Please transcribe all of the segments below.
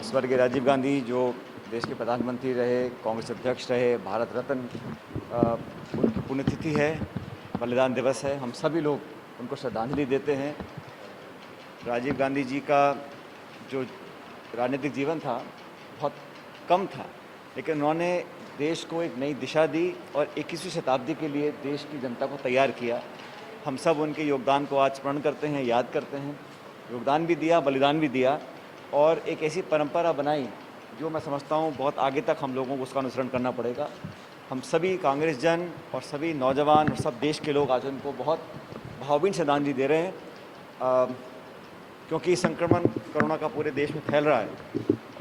स्वर्गीय राजीव गांधी जो देश के प्रधानमंत्री रहे, कांग्रेस अध्यक्ष रहे, भारत रत्न, उनकी पुण्यतिथि है, बलिदान दिवस है। हम सभी लोग उनको श्रद्धांजलि देते हैं। राजीव गांधी जी का जो राजनीतिक जीवन था बहुत कम था, लेकिन उन्होंने देश को एक नई दिशा दी और 21वीं शताब्दी के लिए देश की जनता को तैयार किया। हम सब उनके योगदान को आज स्मरण करते हैं, याद करते हैं। योगदान भी दिया, बलिदान भी दिया और एक ऐसी परंपरा बनाई जो मैं समझता हूँ बहुत आगे तक हम लोगों को उसका अनुसरण करना पड़ेगा। हम सभी कांग्रेस जन और सभी नौजवान और सब देश के लोग आज उनको बहुत भावभीनी श्रद्धांजलि दे रहे हैं, क्योंकि संक्रमण कोरोना का पूरे देश में फैल रहा है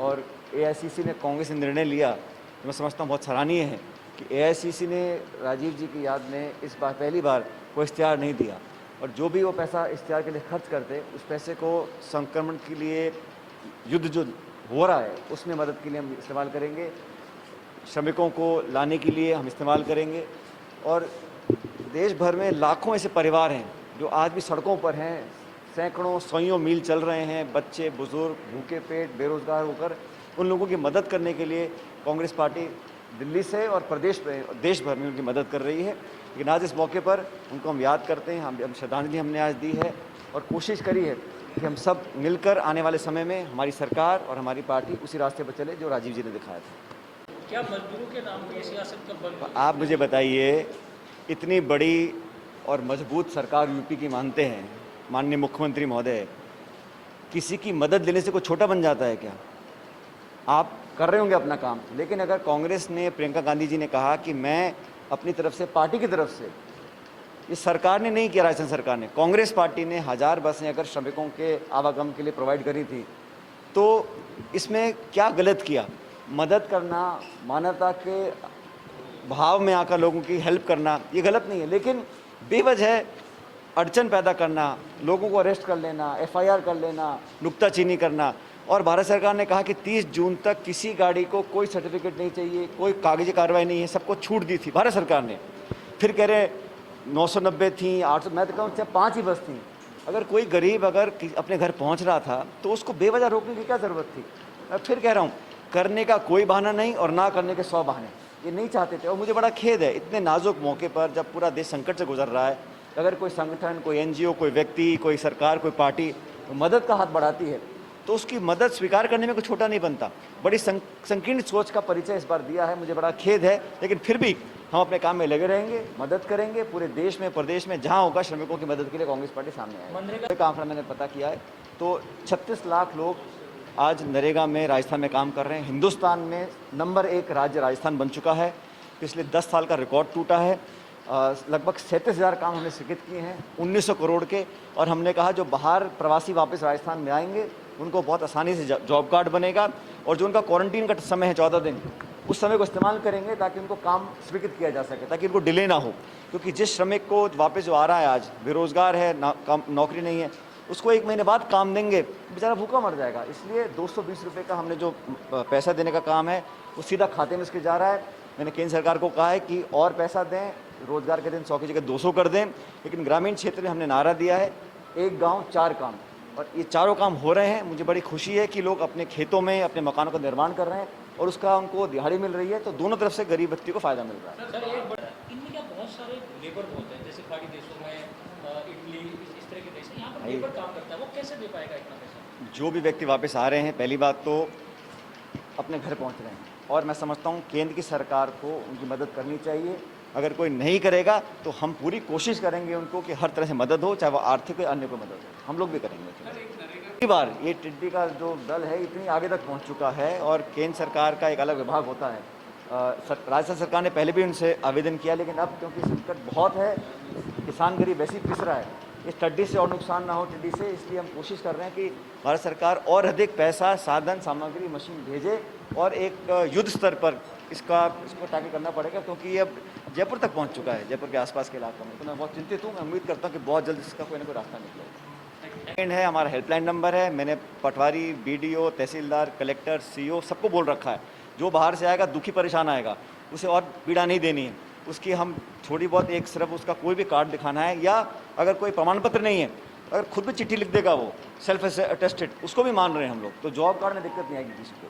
और एआईसीसी ने कांग्रेस ने निर्णय लिया तो मैं समझता हूँ बहुत सराहनीय है कि एआईसीसी ने राजीव जी की याद में इस बार पहली बार कोई इश्तिहार नहीं दिया और जो भी वो पैसा इश्तिहार के लिए खर्च करते उस पैसे को संक्रमण के लिए युद्ध जो हो रहा है उसमें मदद के लिए हम इस्तेमाल करेंगे, श्रमिकों को लाने के लिए हम इस्तेमाल करेंगे। और देश भर में लाखों ऐसे परिवार हैं जो आज भी सड़कों पर हैं, सैकड़ों सौयों मील चल रहे हैं, बच्चे बुजुर्ग भूखे पेट बेरोजगार होकर उन लोगों की मदद करने के लिए कांग्रेस पार्टी दिल्ली से और प्रदेश में देश भर में उनकी मदद कर रही है। लेकिन आज इस मौके पर उनको हम याद करते हैं, हम श्रद्धांजलि हमने आज दी है और कोशिश करी है कि हम सब मिलकर आने वाले समय में हमारी सरकार और हमारी पार्टी उसी रास्ते पर चले जो राजीव जी ने दिखाया था। क्या मजदूरों के नाम पर सियासत का बल? आप मुझे बताइए, इतनी बड़ी और मजबूत सरकार यूपी की मानते हैं माननीय मुख्यमंत्री महोदय, किसी की मदद लेने से कोई छोटा बन जाता है क्या? आप कर रहे होंगे अपना काम, लेकिन अगर कांग्रेस ने, प्रियंका गांधी जी ने कहा कि मैं अपनी तरफ से, पार्टी की तरफ से, ये सरकार ने नहीं किया, राजस्थान सरकार ने, कांग्रेस पार्टी ने 1000 बसें अगर श्रमिकों के आवागमन के लिए प्रोवाइड करी थी तो इसमें क्या गलत किया? मदद करना, मानवता के भाव में आकर लोगों की हेल्प करना ये गलत नहीं है, लेकिन बेवजह अड़चन पैदा करना, लोगों को अरेस्ट कर लेना, एफआईआर कर लेना, नुक्ताचीनी करना। और भारत सरकार ने कहा कि 30 जून तक किसी गाड़ी को कोई सर्टिफिकेट नहीं चाहिए, कोई कागजी कार्रवाई नहीं है, सबको छूट दी थी भारत सरकार ने। फिर कह रहे 990 थी, 800, मैं तो कहूँ चाहे 5 ही बस थी। अगर कोई गरीब अगर अपने घर पहुँच रहा था तो उसको बेवजह रोकने की क्या ज़रूरत थी? मैं फिर कह रहा हूँ, करने का कोई बहाना नहीं और ना करने के 100 बहाने। ये नहीं चाहते थे और मुझे बड़ा खेद है इतने नाजुक मौके पर जब पूरा देश संकट से गुजर रहा है, अगर कोई संगठन, कोई एनजीओ, कोई व्यक्ति, कोई सरकार, कोई पार्टी तो मदद का हाथ बढ़ाती है तो उसकी मदद स्वीकार करने में कोई छोटा नहीं बनता। बड़ी संकीर्ण सोच का परिचय इस बार दिया है, मुझे बड़ा खेद है, लेकिन फिर भी हम अपने काम में लगे रहेंगे, मदद करेंगे। पूरे देश में, प्रदेश में जहाँ होगा श्रमिकों की मदद के लिए कांग्रेस पार्टी सामने आएगी। काम मैंने पता किया है तो 36 लाख लोग आज नरेगा में राजस्थान में काम कर रहे हैं। हिंदुस्तान में नंबर 1 राज्य राजस्थान बन चुका है। पिछले 10 साल का रिकॉर्ड टूटा है। लगभग 37,000 काम हमने स्वीकृत किए हैं 1900 करोड़ के। और हमने कहा जो बाहर प्रवासी वापस राजस्थान में आएंगे उनको बहुत आसानी से जॉब कार्ड बनेगा और जो उनका क्वारंटीन का समय है 14 दिन, उस समय को इस्तेमाल करेंगे ताकि उनको काम स्वीकृत किया जा सके, ताकि उनको डिले ना हो। क्योंकि जिस श्रमिक को वापस जो आ रहा है आज बेरोजगार है, नौकरी नहीं है, उसको 1 महीने बाद काम देंगे, बेचारा भूखा मर जाएगा। इसलिए 220 रुपये का हमने जो पैसा देने का काम है वो सीधा खाते में उसके जा रहा है। मैंने केंद्र सरकार को कहा है कि और पैसा दें, रोजगार के दिन 100 की जगह 200 कर दें। लेकिन ग्रामीण क्षेत्र में हमने नारा दिया है 1 गाँव 4 काम, और ये चारों काम हो रहे हैं। मुझे बड़ी खुशी है कि लोग अपने खेतों में अपने मकानों का निर्माण कर रहे हैं और उसका उनको दिहाड़ी मिल रही है, तो दोनों तरफ से गरीब व्यक्ति को फायदा मिल रहा है। सर इनमें क्या बहुत सारे लेबर होते हैं, जैसे खाड़ी देशों में, इटली, इस तरह के देश हैं, यहाँ पर लेबर काम करता है, वो कैसे दे पाएगा इतना पैसा? जो भी व्यक्ति वापस आ रहे हैं, पहली बात तो अपने घर पहुँच रहे हैं और मैं समझता हूँ केंद्र की सरकार को उनकी मदद करनी चाहिए। अगर कोई नहीं करेगा तो हम पूरी कोशिश करेंगे उनको कि हर तरह से मदद हो, चाहे वो आर्थिक हो, अन्य को मदद हो, हम लोग भी करेंगे। कई बार ये टिड्डी का जो दल है इतनी आगे तक पहुंच चुका है और केंद्र सरकार का एक अलग विभाग होता है। राजस्थान सरकार ने पहले भी उनसे आवेदन किया, लेकिन अब क्योंकि संकट बहुत है, किसान गरीब वैसे ही पिस रहा है, इस टिड्डी से और नुकसान ना हो टिड्डी से, इसलिए हम कोशिश कर रहे हैं कि भारत सरकार और अधिक पैसा, साधन, सामग्री, मशीन भेजे और एक युद्ध स्तर पर इसको टैकल करना पड़ेगा, क्योंकि ये अब जयपुर तक पहुंच चुका है, जयपुर के आसपास के इलाकों में। तो मैं बहुत चिंतित हूँ। मैं उम्मीद करता हूँ कि बहुत जल्द इसका कोई ना कोई रास्ता निकलेगा। सेकेंड है हमारा हेल्पलाइन नंबर है, मैंने पटवारी, बीडीओ, तहसीलदार, कलेक्टर, सीओ सबको बोल रखा है, जो बाहर से आएगा दुखी परेशान आएगा उसे और पीड़ा नहीं देनी है, उसकी हम थोड़ी बहुत एक सिर्फ उसका कोई भी कार्ड दिखाना है, या अगर कोई प्रमाण पत्र नहीं है अगर खुद भी चिट्ठी लिख देगा वो सेल्फ अटेस्टेड, उसको भी मान रहे हैं हम लोग, तो जॉब कार्ड में दिक्कत नहीं आएगी किसी को।